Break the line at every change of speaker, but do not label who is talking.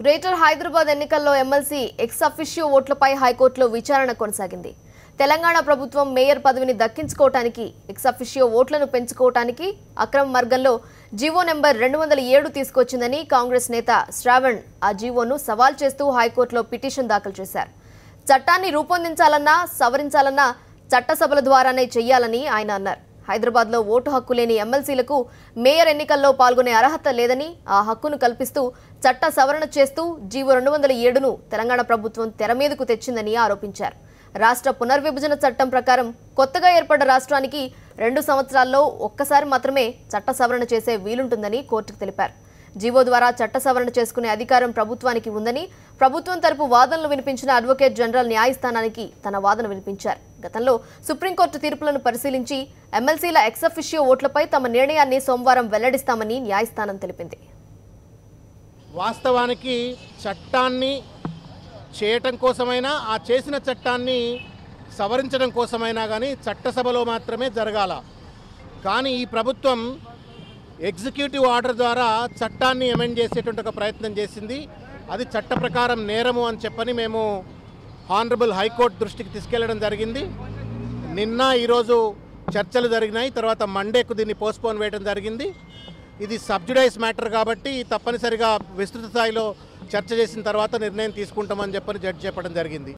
Greater Hyderabad ఎన్నికల్లో MLC ex officio ఓట్లపై హైకోర్టులో విచారణ కొనసాగింది. తెలంగాణ ప్రభుత్వం మేయర్ పదవిని దక్కించుకోవడానికి ఎక్స్ అఫిషియో ఓట్లను పెంచుకోవడానికి అక్రమ మార్గంలో జీవో నెంబర్ 207 తీసుకొచ్చిందని కాంగ్రెస్ నేత శ్రావణ్ ఆ జీవోను సవాల్ చేస్తూ హైకోర్టులో పిటిషన్ దాఖలు చేశారు. చట్టాన్ని రూపొందించాలన్నా సవరించాలన్నా చట్టసభల ద్వారానే చేయాలని ఆయన అన్నారు. హైదరాబాద్లో ఓటు హక్కు లేని ఎమ్మెల్సీలకు మేయర్ ఎన్నికల్లో పాల్గొనే అర్హత లేదని ఆ హక్కును కల్పిస్తూ చట్ట సవరణ చేస్తూ జీవో 207ను తెలంగాణ ప్రభుత్వం తెర మీదకు తెచ్చిందని ఆరోపించారు. రాష్ట్ర పునర్విభజన చట్టం ప్రకారం కొత్తగా ఏర్పడ్డ రాష్ట్రానికి 2 సంవత్సరాల్లో ఒక్కసారి మాత్రమే చట్ట సవరణ చేసే వీలుంటుందని కోర్టుకు తెలిపారు. జీవో ద్వారా చట్ట సవరణ చేసుకునే అధికారం ప్రభుత్వానికి ఉందని ప్రభుత్వం తరపు వాదనలు వినిపించిన అడ్వకేట్ జనరల్ న్యాయస్థానానికి తన వాదన వినిపించారు. గతంలో సుప్రీంకోర్టు తీర్పులను పరిశీలించి ఎమ్మెల్సీల ఎక్స్ అఫిషియో ఓట్లపై తమ నిర్ణయాన్ని సోమవారం వెల్లడిస్తామని న్యాయస్థానం తెలిపింది.
వాస్తవానికి చట్టాన్ని చేయటం కోసమైనా ఆ చేసిన చట్టాన్ని సవరించడం కోసమైనా కానీ చట్టసభలో మాత్రమే జరగాల. కానీ ఈ ప్రభుత్వం ఎగ్జిక్యూటివ్ ఆర్డర్ ద్వారా చట్టాన్ని అమెండ్ చేసేటువంటి ఒక ప్రయత్నం చేసింది. అది చట్ట ప్రకారం నేరము అని చెప్పని మేము హానరబుల్ హైకోర్టు దృష్టికి తీసుకెళ్లడం జరిగింది. నిన్న ఈరోజు చర్చలు జరిగినాయి. తర్వాత మండేకు దీన్ని పోస్ట్పోన్ వేయడం జరిగింది. ఇది సబ్జుడైజ్ మ్యాటర్ కాబట్టి తప్పనిసరిగా విస్తృత స్థాయిలో చర్చ చేసిన తర్వాత నిర్ణయం తీసుకుంటామని చెప్పని జడ్జి చెప్పడం జరిగింది.